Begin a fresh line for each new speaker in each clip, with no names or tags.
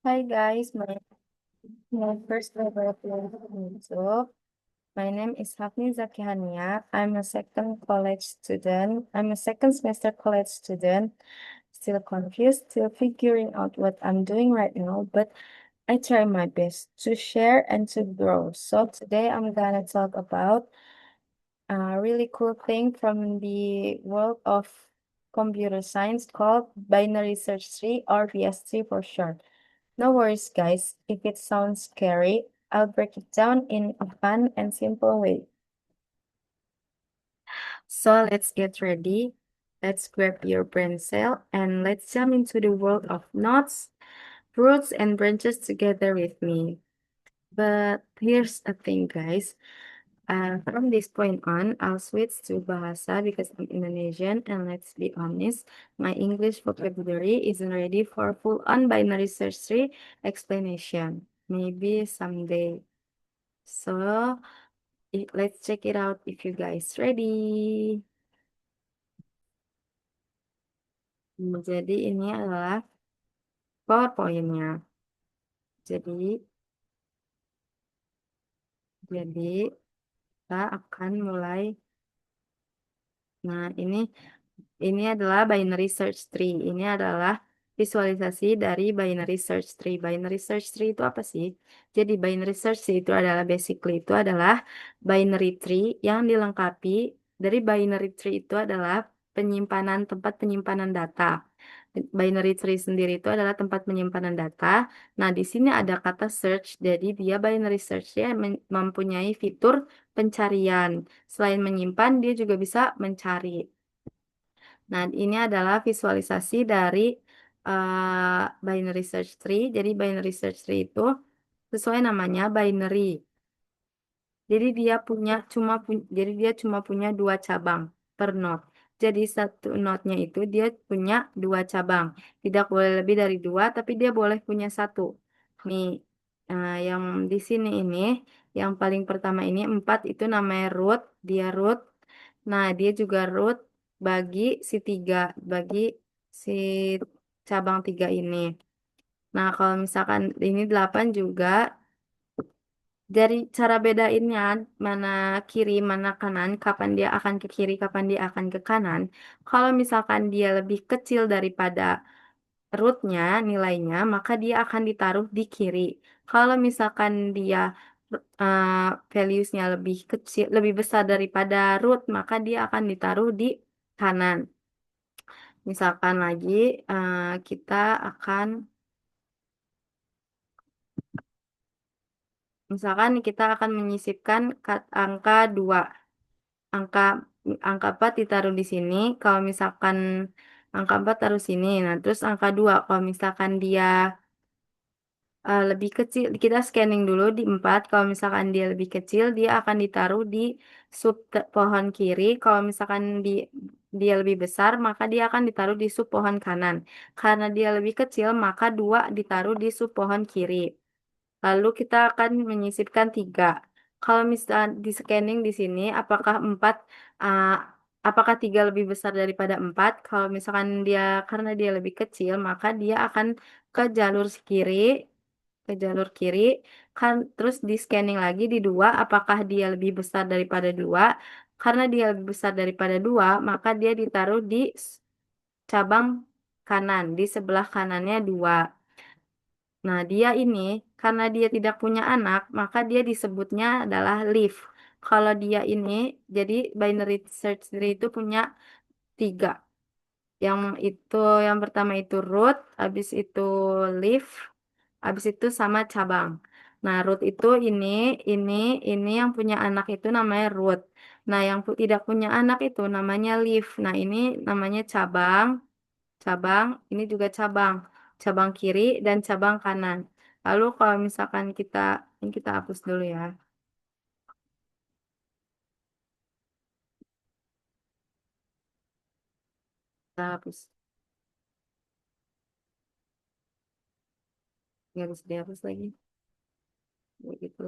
Hi guys, my first ever appearance. So, my name is Hafni Zakihania. I'm a second college student. I'm a second semester college student. Still confused, still figuring out what I'm doing right now, but I try my best to share and to grow. So today I'm gonna talk about a really cool thing from the world of computer science called binary search tree or BS3 for short. No worries, guys. If it sounds scary, I'll break it down in a fun and simple way. So let's get ready. Let's grab your brain cell and let's jump into the world of knots, roots, and branches together with me. But here's the thing, guys. From this point on, I'll switch to Bahasa because I'm Indonesian, and let's be honest, my English vocabulary isn't ready for full-on binary search tree explanation. Maybe someday. So, let's check it out if you guys ready. Jadi ini adalah PowerPoint-nya. Jadi, jadi kita akan mulai. Nah, ini adalah binary search tree. Ini adalah visualisasi dari binary search tree. Binary search tree itu apa sih? Jadi binary search tree itu adalah itu adalah binary tree yang dilengkapi dari binary tree itu adalah tempat penyimpanan data. Binary tree sendiri itu adalah tempat penyimpanan data. Nah, di sini ada kata search. Jadi dia binary search ya mempunyai fitur pencarian. Selain menyimpan, dia juga bisa mencari. Nah, ini adalah visualisasi dari binary search tree. Jadi binary search tree itu sesuai namanya binary. Jadi dia cuma punya dua cabang per node. Jadi satu node-nya itu dia punya dua cabang. Tidak boleh lebih dari dua, tapi dia boleh punya satu. Nih, yang di sini ini, yang paling pertama ini empat itu namanya root, dia root. Nah, dia juga root bagi bagi si cabang tiga ini. Nah, kalau misalkan ini 8 juga, dari cara bedainnya mana kiri, mana kanan, kapan dia akan ke kiri, kapan dia akan ke kanan. Kalau misalkan dia lebih kecil daripada rootnya, nilainya, maka dia akan ditaruh di kiri. Kalau misalkan dia uh, values-nya lebih kecil, lebih besar daripada root, maka dia akan ditaruh di kanan. Misalkan lagi kita akan misalkan kita akan menyisipkan angka 2. Angka angka 4 ditaruh di sini. Kalau misalkan angka 4 taruh sini. Nah, terus angka 2 kalau misalkan dia lebih kecil, kita scanning dulu di 4. Kalau misalkan dia lebih kecil, dia akan ditaruh di pohon kiri. Kalau misalkan dia lebih besar, maka dia akan ditaruh di sub pohon kanan. Karena dia lebih kecil, maka 2 ditaruh di sub pohon kiri. Lalu kita akan menyisipkan 3. Kalau misal di scanning di sini, uh, apakah 3 lebih besar daripada 4? Kalau misalkan karena dia lebih kecil, maka dia akan ke jalur kiri, ke jalur kiri, kan terus di scanning lagi di 2, apakah dia lebih besar daripada 2? Karena dia lebih besar daripada 2, maka dia ditaruh di cabang kanan, di sebelah kanannya 2. Nah, dia ini karena dia tidak punya anak, maka dia disebutnya adalah leaf. Kalau dia ini, jadi binary search tree itu punya 3. Yang itu, yang pertama itu root, habis itu leaf, habis itu sama cabang. Nah, root itu ini, ini yang punya anak itu namanya root. Nah, yang tidak punya anak itu namanya leaf. Nah, ini namanya cabang, cabang, ini juga cabang, cabang kiri dan cabang kanan. Lalu kalau misalkan ini kita hapus dulu ya. Kita hapus, nggak bisa dihapus lagi. Begitu.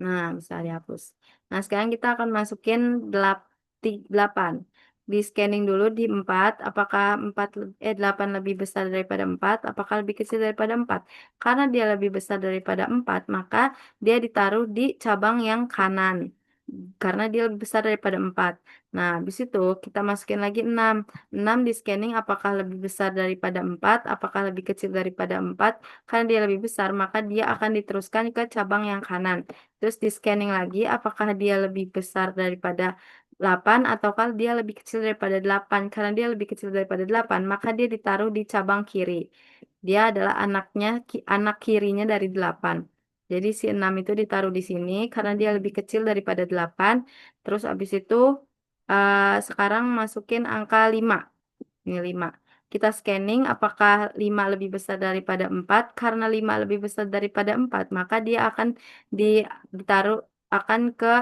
Nah, bisa dihapus. Nah, sekarang kita akan masukin 8. di scanning dulu di 4, apakah 8 lebih besar daripada 4, apakah lebih kecil daripada 4. Karena dia lebih besar daripada 4, maka dia ditaruh di cabang yang kanan. Karena dia lebih besar daripada 4. Nah, habis itu kita masukin lagi 6. 6 di scanning apakah lebih besar daripada 4, apakah lebih kecil daripada 4. Karena dia lebih besar, maka dia akan diteruskan ke cabang yang kanan. Terus di scanning lagi apakah dia lebih besar daripada 8 ataukah dia lebih kecil daripada 8. Karena dia lebih kecil daripada 8, maka dia ditaruh di cabang kiri. Dia adalah anak kirinya dari 8. Jadi si 6 itu ditaruh di sini karena dia lebih kecil daripada 8. Terus abis itu sekarang masukin angka 5. Ini 5. Kita scanning apakah 5 lebih besar daripada 4. Karena 5 lebih besar daripada 4, maka dia akan ditaruh akan ke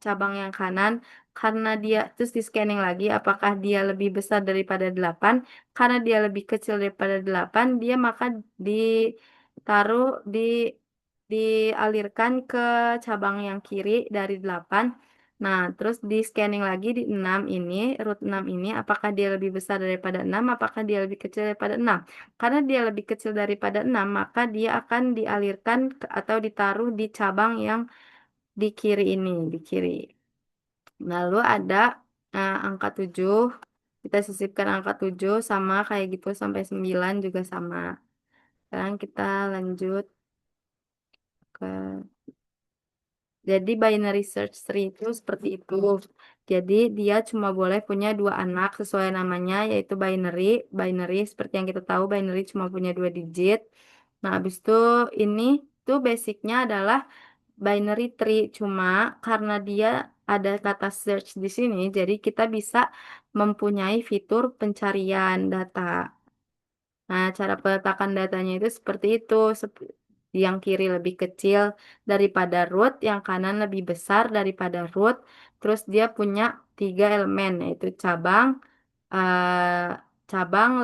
cabang yang kanan. Karena dia terus di scanning lagi apakah dia lebih besar daripada 8. Karena dia lebih kecil daripada 8, dia maka ditaruh dialirkan ke cabang yang kiri dari 8. Nah, terus di scanning lagi di 6 ini, root 6 ini, apakah dia lebih besar daripada 6, apakah dia lebih kecil daripada 6. Karena dia lebih kecil daripada 6, maka dia akan dialirkan atau ditaruh di cabang yang di kiri ini, di kiri. Lalu ada angka 7, kita sisipkan angka 7 sama kayak gitu sampai 9 juga sama. Sekarang kita lanjut ke Jadi binary search tree itu seperti itu. Jadi dia cuma boleh punya dua anak sesuai namanya yaitu binary. Binary seperti yang kita tahu binary cuma punya dua digit. Nah, habis itu ini tuh basicnya adalah binary tree cuma karena dia ada kata search di sini, jadi kita bisa mempunyai fitur pencarian data. Nah, cara peletakan datanya itu seperti itu. Yang kiri lebih kecil daripada root, yang kanan lebih besar daripada root. Terus dia punya 3 elemen, yaitu cabang,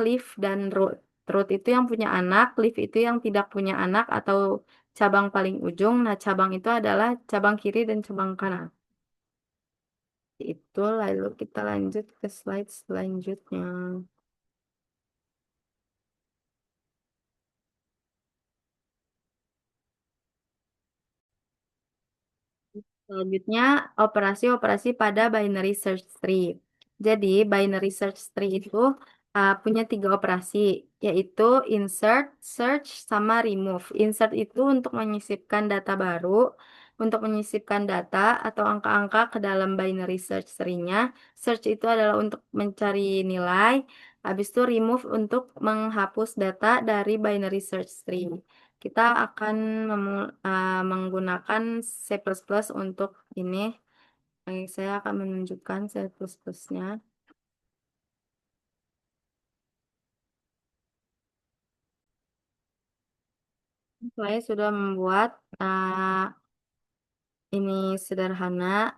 leaf, dan root. Root itu yang punya anak, leaf itu yang tidak punya anak atau cabang paling ujung. Nah, cabang itu adalah cabang kiri dan cabang kanan. Itu lalu kita lanjut ke slide selanjutnya. Selanjutnya, operasi-operasi pada binary search tree. Jadi, binary search tree itu punya 3 operasi, yaitu insert, search, sama remove. Insert itu untuk menyisipkan data baru, untuk menyisipkan data atau angka-angka ke dalam binary search tree-nya. Search itu adalah untuk mencari nilai. Habis itu remove untuk menghapus data dari binary search tree. Kita akan menggunakan C++ untuk ini. Saya akan menunjukkan C++-nya. Saya sudah membuat ini sederhana,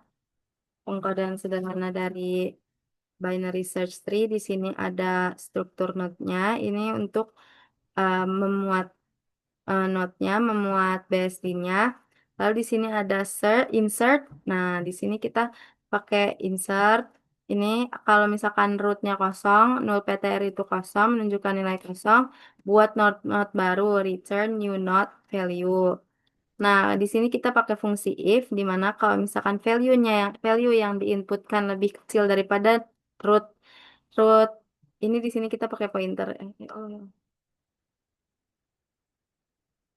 pengkodean sederhana dari binary search tree. Di sini ada struktur node-nya. Ini untuk memuat node-nya, memuat BSD-nya. Lalu di sini ada insert. Nah, di sini kita pakai insert. Ini kalau misalkan root-nya kosong, null PTR itu kosong, menunjukkan nilai kosong. Buat node-node baru, return new node value. Nah, di sini kita pakai fungsi if, di mana kalau misalkan value yang diinputkan lebih kecil daripada root root ini di sini kita pakai pointer.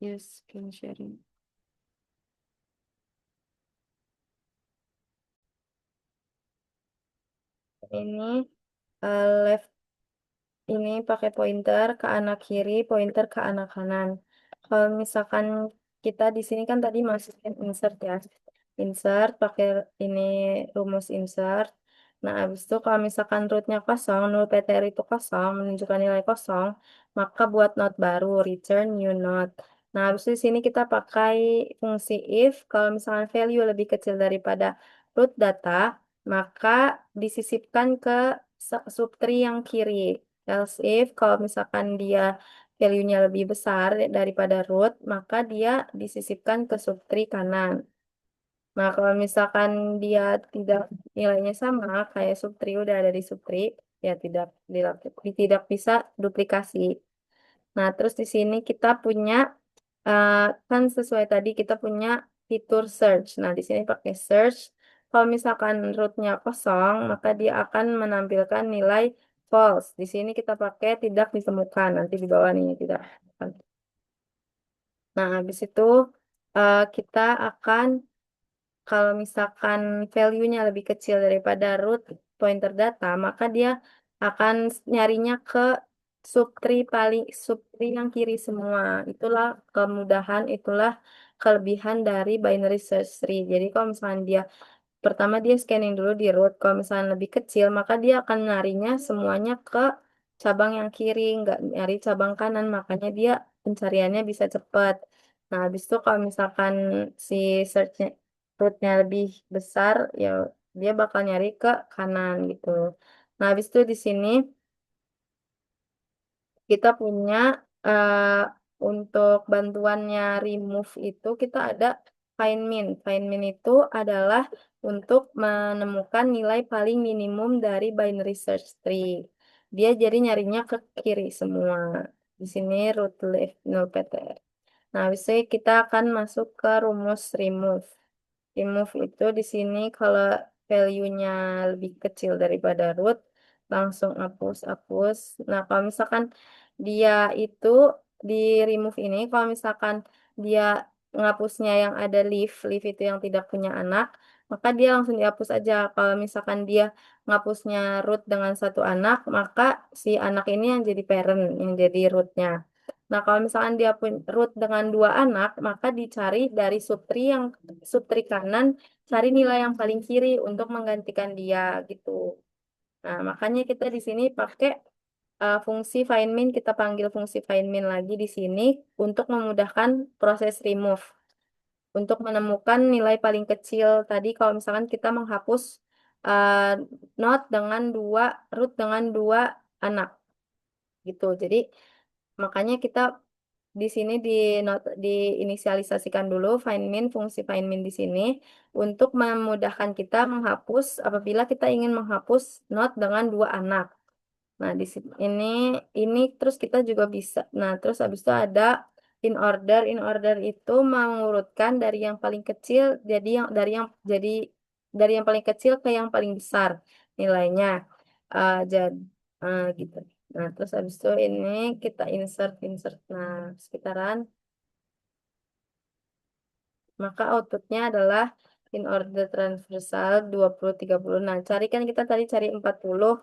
Yes, screen sharing. Ini left ini pakai pointer ke anak kiri, pointer ke anak kanan. Kalau misalkan kita di sini kan tadi masukin insert ya. Insert pakai ini rumus insert. Nah, habis itu kalau misalkan rootnya kosong, null PTR itu kosong, menunjukkan nilai kosong, maka buat node baru, return new node. Nah, habis itu di sini kita pakai fungsi if, kalau misalkan value lebih kecil daripada root data, maka disisipkan ke subtree yang kiri. Else if kalau misalkan dia value-nya lebih besar daripada root, maka dia disisipkan ke subtree kanan. Nah, kalau misalkan dia tidak nilainya sama, kayak sub 3 udah ada di sub 3, ya tidak bisa duplikasi. Nah, terus di sini kita punya eh, kan sesuai tadi kita punya fitur search. Nah, di sini pakai search. Kalau misalkan rootnya kosong, maka dia akan menampilkan nilai false. Di sini kita pakai tidak ditemukan. Nanti di bawah nih tidak ditemukan. Nah, habis itu kita akan kalau misalkan value-nya lebih kecil daripada root pointer data, maka dia akan nyarinya ke sub tree yang kiri semua. Itulah kemudahan, itulah kelebihan dari binary search tree. Jadi kalau misalkan dia pertama dia scanning dulu di root, kalau misalnya lebih kecil, maka dia akan nyarinya semuanya ke cabang yang kiri, nggak nyari cabang kanan, makanya dia pencariannya bisa cepat. Nah, habis itu kalau misalkan si searchnya rootnya lebih besar, ya dia bakal nyari ke kanan gitu. Nah, habis itu di sini kita punya eh, untuk bantuannya remove itu kita ada find min. Find min itu adalah untuk menemukan nilai paling minimum dari binary search tree. Dia jadi nyarinya ke kiri semua. Di sini root left null ptr. Nah, habis itu kita akan masuk ke rumus remove. Remove itu di sini kalau value-nya lebih kecil daripada root, langsung hapus. Nah, kalau misalkan dia itu di remove ini, kalau misalkan dia ngapusnya yang ada leaf itu yang tidak punya anak, maka dia langsung dihapus aja. Kalau misalkan dia ngapusnya root dengan satu anak, maka si anak ini yang jadi parent, yang jadi rootnya. Nah, kalau misalkan dia pun root dengan dua anak, maka dicari dari sub tree kanan, cari nilai yang paling kiri untuk menggantikan dia gitu. Nah, makanya kita di sini pakai fungsi find min, kita panggil fungsi find min lagi di sini untuk memudahkan proses remove, untuk menemukan nilai paling kecil. Tadi kalau misalkan kita menghapus uh, node dengan root dengan dua anak gitu. Jadi makanya kita di sini diinisialisasikan dulu fungsi find min di sini untuk memudahkan kita menghapus apabila kita ingin menghapus not dengan dua anak. Nah, di sini ini terus kita juga bisa. Nah, terus habis itu ada in order. In order itu mengurutkan dari yang paling kecil dari yang paling kecil ke yang paling besar nilainya. Jadi gitu. Nah, terus habis itu ini kita insert. Nah, sekitaran maka outputnya adalah in order transversal 20 30. Nah, kita tadi cari 40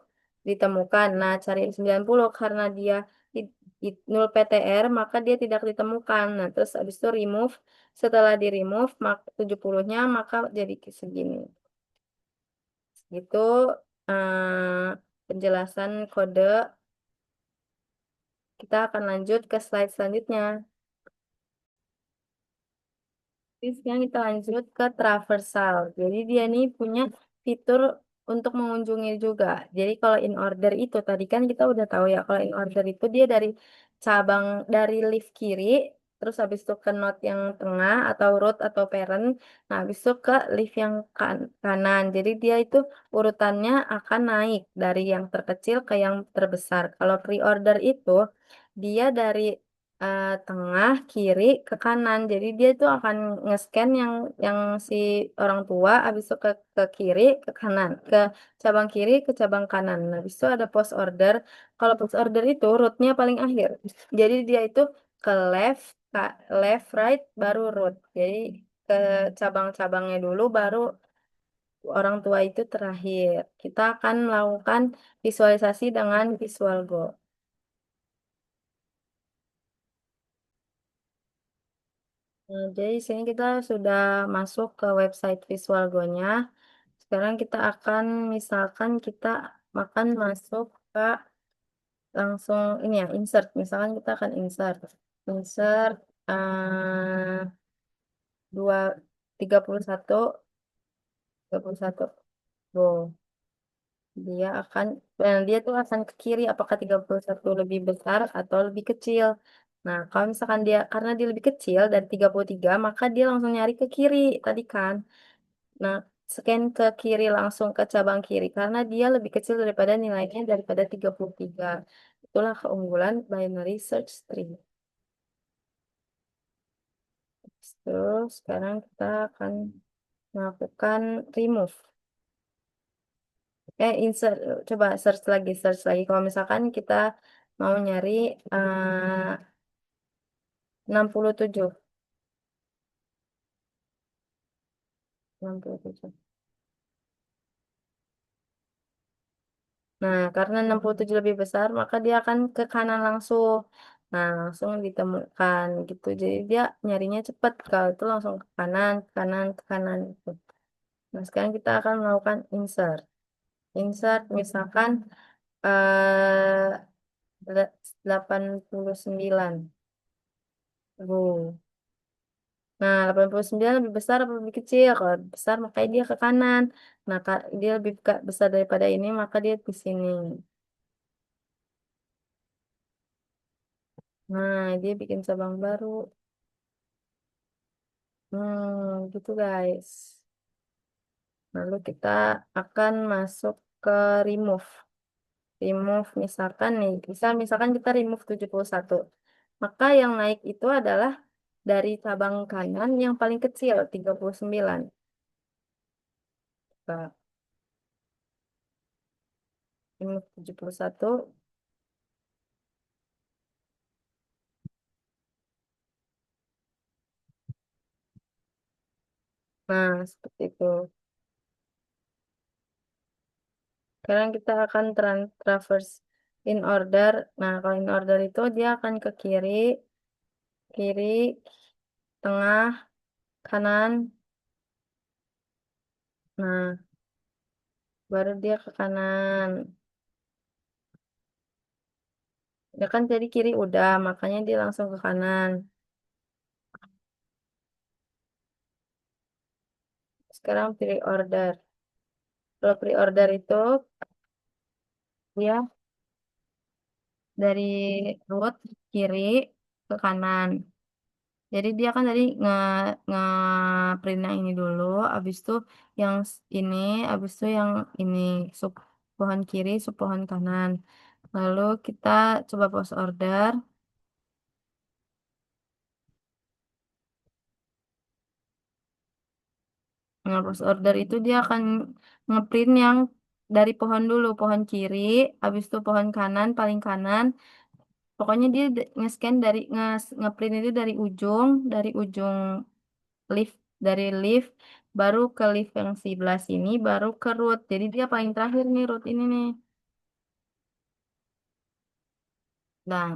ditemukan. Nah, cari 90 karena dia null PTR maka dia tidak ditemukan. Nah, terus habis itu remove. Setelah di remove 70-nya maka jadi segini. Itu penjelasan kode. Kita akan lanjut ke slide selanjutnya. Jadi sekarang kita lanjut ke traversal. Jadi dia nih punya fitur untuk mengunjungi juga. Jadi kalau in order itu tadi kan kita udah tahu ya kalau in order itu dia dari leaf kiri, terus habis itu ke node yang tengah atau root atau parent, nah habis itu ke leaf yang kanan. Jadi dia itu urutannya akan naik dari yang terkecil ke yang terbesar. Kalau pre-order itu dia dari tengah, kiri, ke kanan. Jadi dia tuh akan nge-scan yang si orang tua, habis itu ke kiri, ke kanan, ke cabang kiri, ke cabang kanan. Nah, habis itu ada post order. Kalau post order itu rootnya paling akhir. Jadi dia itu ke left, right, baru root. Jadi ke cabang-cabangnya dulu, baru orang tua itu terakhir. Kita akan melakukan visualisasi dengan Visual Go. Nah, jadi di sini kita sudah masuk ke website Visual Go-nya. Sekarang kita akan misalkan kita akan masuk ke langsung ini ya insert. Misalkan kita akan insert dua 31 Go. Dia tuh akan ke kiri apakah 31 lebih besar atau lebih kecil. Nah, kalau misalkan karena dia lebih kecil dari 33 maka dia langsung nyari ke kiri tadi kan. Nah, scan ke kiri langsung ke cabang kiri karena dia lebih kecil daripada nilainya daripada 33. Itulah keunggulan binary search tree. Terus sekarang kita akan melakukan remove. Insert. Coba search lagi. Kalau misalkan kita mau nyari 67. 67. Nah, karena 67 lebih besar, maka dia akan ke kanan langsung. Nah, langsung ditemukan gitu. Jadi dia nyarinya cepat. Kalau itu langsung ke kanan, ke kanan, ke kanan gitu. Nah, sekarang kita akan melakukan insert. Insert misalkan eh 89. Nah, 89 lebih besar atau lebih kecil? Kalau lebih besar, makanya dia ke kanan. Nah, dia lebih besar daripada ini, maka dia di sini. Nah, dia bikin cabang baru. Gitu guys. Lalu kita akan masuk ke remove. Remove misalkan nih, misalkan kita remove 71. Maka yang naik itu adalah dari cabang kanan yang paling kecil, 39. Kita remove 71. Nah, seperti itu. Sekarang kita akan traverse in order. Nah, kalau in order itu dia akan ke kiri, kiri, tengah, kanan. Nah, baru dia ke kanan. Ya kan jadi kiri udah, makanya dia langsung ke kanan. Sekarang pilih order. Kalau pre-order itu dia dari root kiri ke kanan. Jadi dia kan tadi nge print yang ini dulu, habis itu yang ini, habis itu yang ini sub pohon kiri, sub pohon kanan. Lalu kita coba post order. Nah, post order itu dia akan ngeprint yang dari pohon dulu, pohon kiri, habis itu pohon kanan, paling kanan. Pokoknya dia nge-scan ngeprint itu dari ujung leaf, dari leaf, baru ke leaf yang sebelah sini, baru ke root. Jadi dia paling terakhir nih root ini nih. Nah,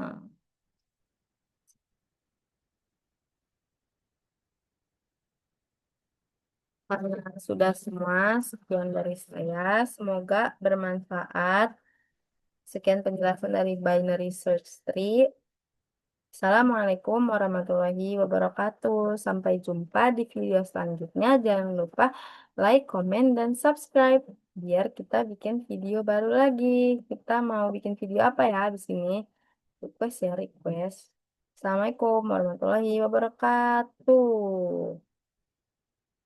karena sudah semua, sekian dari saya. Semoga bermanfaat. Sekian penjelasan dari binary search tree. Assalamualaikum warahmatullahi wabarakatuh. Sampai jumpa di video selanjutnya. Jangan lupa like, comment, dan subscribe biar kita bikin video baru lagi. Kita mau bikin video apa ya di sini? Request ya, request. Assalamualaikum warahmatullahi wabarakatuh.